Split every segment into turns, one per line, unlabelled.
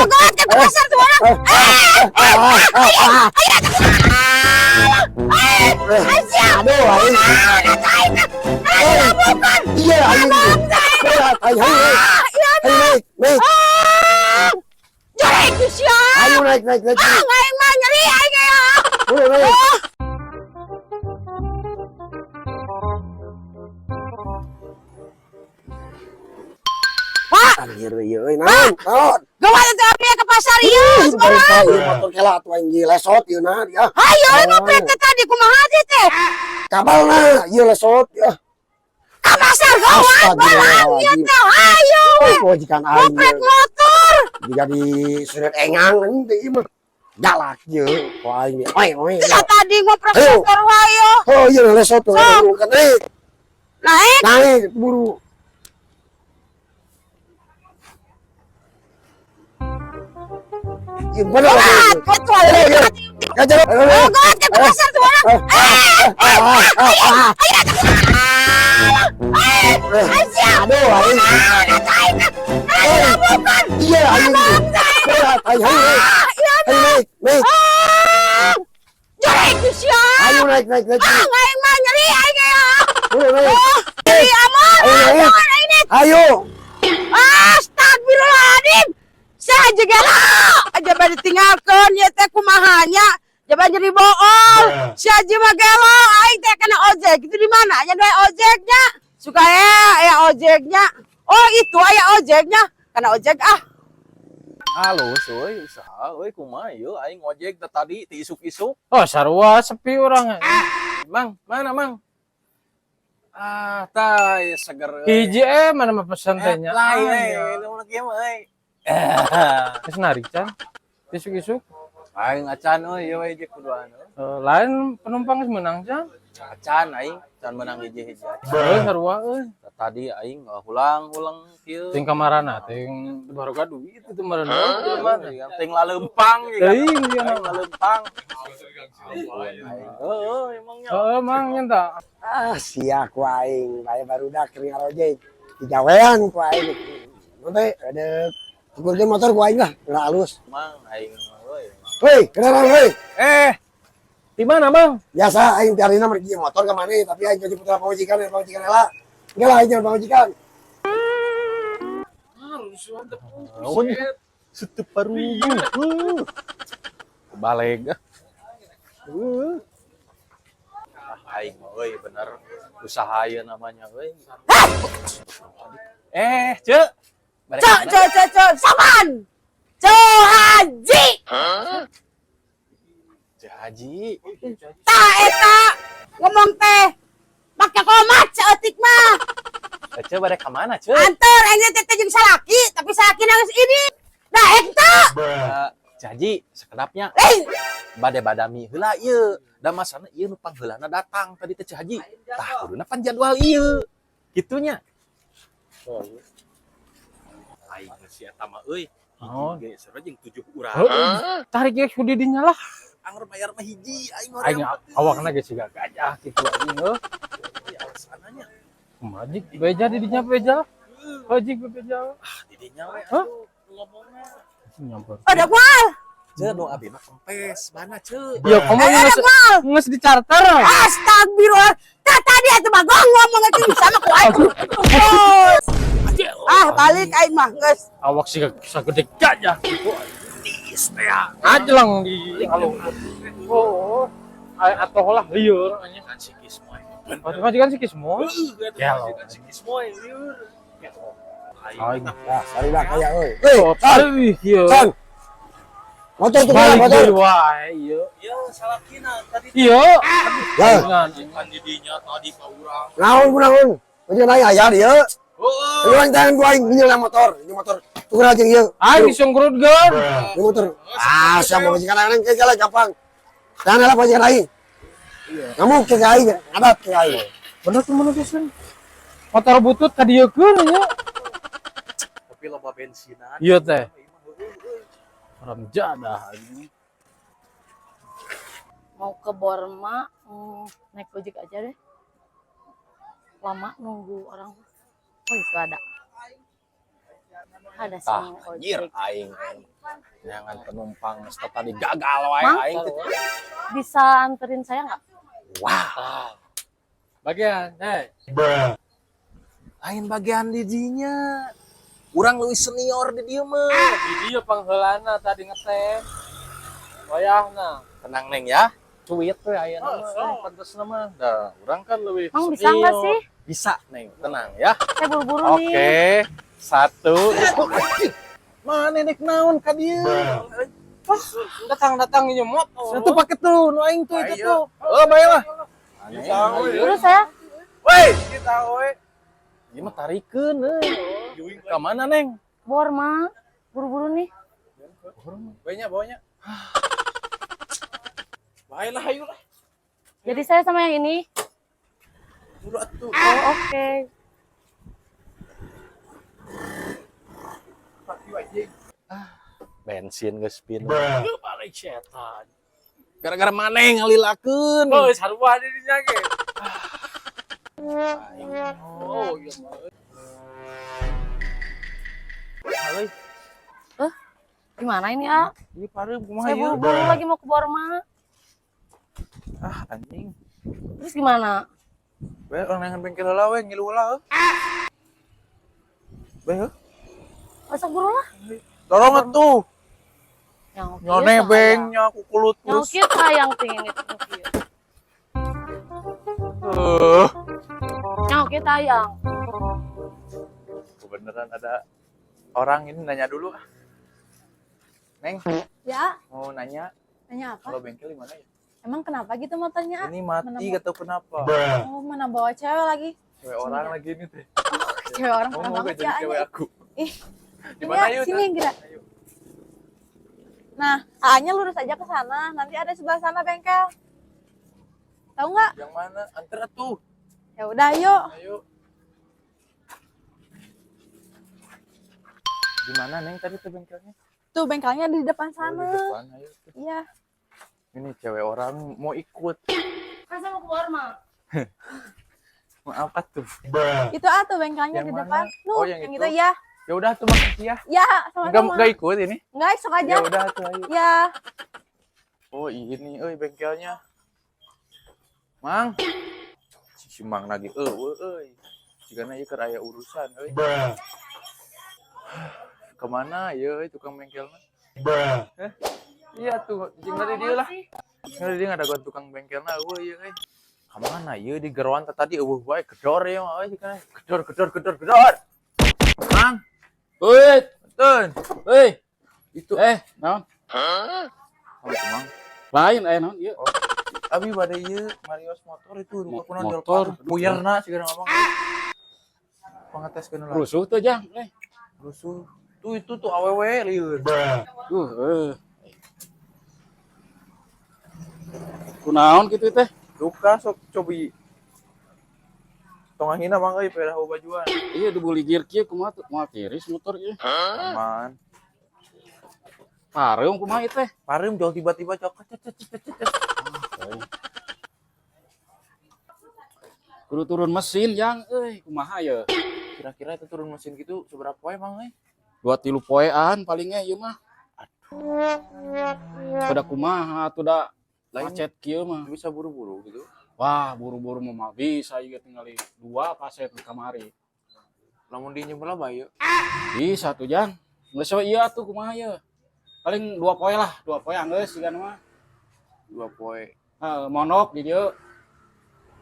God, ke pasar tuh orang.
Aduh,
Bukan.
iya, ayo, naik.
Jadi itu siapa?
Ayo naik.
Ngaing mah nyeri aing ya.
Naik.
Pak,
Anjir, iya, naon.
gawat itu abi ke pasar ieu sebarang.
Motor kela atuh anjing lesot ieu na dia.
Hayo mah PT tadi kumaha teh teh?
Kabalna ieu lesot ya.
Ka pasar gawat barang ieu teh. Hayo.
Wajikan aing.
Ngopret motor.
Jika di surat engang nanti ieu mah galak ieu. Ku aing. Oi.
Kita tadi ngopret motor hayo.
Oh iya lesot tuh. Kan naik buru. Iya bener.
Kecuali
Gajah.
oh God, ke pasar tuh orang.
Aduh,
Bukan.
iya, ayo, naik.
Jadi itu siapa?
Ayo naik.
Ngaing mah nyeri aing ya.
Naik.
Nyeri aman.
Ayo.
Ini.
Ayo.
Astagfirullahaladzim. Saya juga aja pada ditinggalkan ya teh kumahanya. Coba jadi bohong. Si Haji mah gelo, aing teh kena ojek. Itu di mana? Ya dua ojeknya. Suka ya ojeknya. Oh, itu aya ojeknya. Kena ojek ah.
Halo, soy, usaha, kumaha yeuh aing ngojek tadi ti isuk-isuk.
Oh, sarua sepi orang.
Mang, mana Mang? Tah seger.
Hiji mana mah pesan teh nya.
Lain nu lagi mah
Geus narican. Isuk-isuk.
Aing acan ieu we jeung kuduan.
Lain penumpang geus meunang can.
Acan aing can menang hiji-hiji.
Sarua euy.
Tadi aing ulang kieu.
Ting kamarana ting baru duit itu marana.
Ting laleumpang
Teuing ieu mah.
laleumpang. Emangnya.
Mang nya
Sia ku aing, barudak keur ngarojek. Digawean ku aing. Nanti ada tukur motor ku aing lah, udah halus.
Mang aing
Woi, kendaraan woi.
di mana, Bang?
Biasa aing tiarina pergi motor ke mana, tapi aing jadi putra pamajikan ela. Enggak lah, aing pamajikan.
Setep parugu. Baleg. Aing euy bener usaha ieu namanya euy. Ceu.
Cok, saman. Cok Haji.
Ceu Haji.
Tah eta ngomong teh make komat ceeutik mah.
Ceu bade ka mana, Ceu?
Antar aing teh jeung salaki, tapi salaki nangis ini. Nah eta.
Ceu Haji, sakedapnya. Bade badami heula ieu. Da masana ieu nu pangheulana datang tadi teh Ceu Haji. Tah kuduna pan jadwal ieu. Kitunya. Aing si eta mah euy.
Oh,
Ge sarua jeung 7 urang.
tarik ge ku didinya lah.
Angger bayar mah hiji aing
Aing
hoream.
awakna ge siga gajah kitu anjing heuh.
Ya alasananya.
Majik beja didinya beja. Haji beja.
Didinya we
Hah?
ngomongna.
Nyampur.
Ada kual.
Ceu nu abi mah kempes, mana Ceu?
Ya kamu nges di charter.
Astagfirullah. Tadi atuh mah ngomong itu sama ku aing. Balik aing mah geus.
Awak sih sagede gajah gitu. Tis teh. Ajlang di kalau. Oh. Atuh lah lieur anya.
Kan sikis moy.
Majikan sih kismo. Ya lo.
Sikis moy lieur.
Aing.
Ya, barudak aya euy.
Euy, ieu.
San. Motor tuh
Balik
motor.
deui wae ieu.
Ya salakina tadi
Ieu.
Ya,
kan didinya tadi ka urang.
naon. Jeung aya aya dia.
Heueuh.
Ieu tangan ku aing nyeul motor. Ini motor. Tuker aja ieu.
Aing sungkrut geun.
Ini motor. Siapa majikan aing ke jalan gampang. Jangan lah majikan aing. Kamu ke aing, ada ke aing.
Bener tuh mana pisan. Motor butut ka dieu keun nya.
Tapi loba bensinan.
Ieu teh. Haram jadah anjing.
Mau ke Borma, naik ojek aja deh. Lama nunggu orang. Oh itu ada. Ada
Tah,
sing
anjir
ojek.
aing. Jangan penumpang stop tadi gagal wae
Mang?
aing.
Bisa anterin saya nggak?
Wah,
Bagian,
lain bagian di dinya. Urang leuwih senior di dieu mah.
di dia pangheulana tadi ngetem. Wayahna.
Tenang Neng ya.
Cuit we aya nama, pantes nama. Dah, urang kan lebih
Mang bisa nggak
senior.
sih?
Bisa Neng, tenang ya.
Saya buru-buru
Oke,
nih.
1. Mana nek naon ka dieu?
Datang nyemot.
Satu paket tuh, nu aing tuh itu tuh. Oh, bae lah.
Terus saya
Woi, kita we. Ieu mah tarikeun euy. Ka mana Neng?
bor mah. Buru-buru nih.
Bawanya. Baiklah, ayolah.
Jadi saya sama yang ini.
Dulu atuh.
Oh, oke.
Bensin geus spin.
Balik setan.
Gara-gara maneh ngalilakeun.
Oh, sarua di dinya ge. Oh, iya mah.
Halo,
Gimana ini, Ah?
ieu pareum kumaha
Saya
ieu?
buru-buru lagi mau ke Borma.
Ah, anjing.
Terus gimana?
Bae orang nangan bengkel heula we ngilu heula. Bae,
Masuk buru lah.
tolong atuh.
Yang oke.
Nyonebengnya kukulut
Yang
terus.
oke sayang tingin itu. Yang oke tayang.
Kebeneran ada orang ini nanya dulu. Neng,
Ya,
mau nanya
nanya apa?
kalau bengkel di mana ya?
Emang kenapa gitu motornya?
Ini mati gak tau kenapa.
Oh, mana bawa cewek lagi?
Cewek orang lagi ini teh.
Cewek orang
Mau
parah
mau
banget
jadi
ya.
cewek
Anya.
aku.
Ih,
Di mana yuk?
sini yang kira.
Ayo.
Nah, A-nya lurus aja ke sana. Nanti ada sebelah sana bengkel. Tahu nggak?
Yang mana? Antar atuh.
Ya udah, yuk.
Ayo. Di mana Neng tadi tuh bengkelnya?
Tuh bengkelnya di depan
Oh, di
sana.
depan, ayo.
Iya.
Ini cewek orang mau ikut.
Kan saya mau ke Borma.
Mau apa tuh?
Itu tuh bengkelnya
Yang
di
mana?
depan.
Oh,
Nuh,
yang
yang
itu?
itu ya.
Ya udah tuh makasih ya.
Ya,
Enggak
sama-sama.
enggak ikut ini.
Enggak, esok aja.
Ya udah tuh ayo.
Ya.
Oh, ini bengkelnya. Mang. Si Mang lagi euy. Jigana ieu keur aya urusan euy. Kemana ya tukang bengkelnya? Iya tuh, jeung dari dia lah. Dari dia ngadaguan tukang bengkelna euy euy. Kamana ieu di geroan tadi eueuh wae gedor ya mah euy kan. Gedor. Mang,
Woi,
tun.
woi.
Itu
Naon?
oh, Mang.
Lain naon ieu.
Abi bade ieu Marios motor itu rupa kunaon
Motor.
Puyerna sigana ngomong. Pangateskeun lah.
Rusuh tuh Jang.
Rusuh. Tuh itu tuh awewe lieur.
Kunaon gitu teh?
Luka sok cobi. Tongahina mah euy pedah bajuan.
Iya dibeli gear kieu kumaha tuh? Moal tiris motor ieu.
Aman.
Pareum kumaha ieu teh?
Parim jauh tiba-tiba cok.
Kudu turun mesin Jang euy, kumaha ya?
Kira-kira itu turun mesin gitu seberapa poe Mang euy?
2-3 poean palingnya ieu mah. Udah kumaha tuh da
Lain
macet kieu mah.
bisa buru-buru gitu.
Wah, buru-buru mah bisa ieu tinggali 2 kaset di kamari.
Lamun di nyembelah bae.
Bisa tuh Jang. Geus ieu atuh kumaha ieu? Paling 2 poe lah, 2 poe anggeus sigana mah.
2 poe.
Monok di dieu.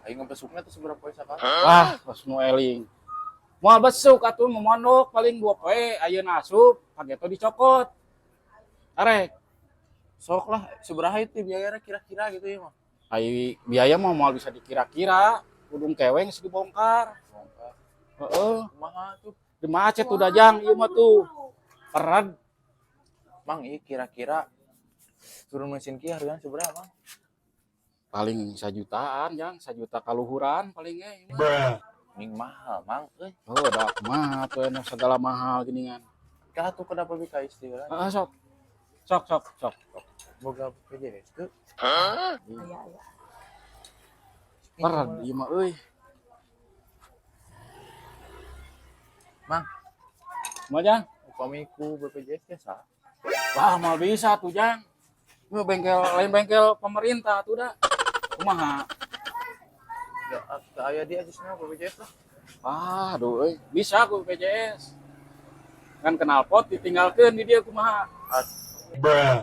Aing ngebesukna tuh seberapa poe sakali?
Wah, geus nu eling. Moal besuk atuh monok paling 2 poe ayeuna asup, kageto dicokot. Arek,
Sok lah seberapa itu biayanya kira-kira gitu ya mah.
ai biaya mah moal bisa dikira-kira, kudung keweng geus dibongkar. Heeh,
Kumaha tuh?
di macet udah Jang ieu mah tuh. Perad
Mang ieu kira-kira turun mesin kieu hargana seberapa Mang?
paling 1 jutaan Jang, 1 juta kaluhuran palingnya.
Ning mahal Mang euy.
Oh, udah kumaha tuh anu segala mahal geuningan.
Kah tuh kenapa bika istri lah?
Heeh, sok.
Boga PJS tuh.
Iya.
Perad ieu mah euy.
Mang,
Kumaha Jang?
Upamiku BPJS ya sah.
Wah, mal bisa tuh, Jang. Ini bengkel lain bengkel pemerintah tuh dah. Kumaha?
Ya, aya dia aja BPJS lah.
Ah, aduh, bisa aku BPJS. Kan kenal pot ditinggalkeun di dia kumaha.
Bruh.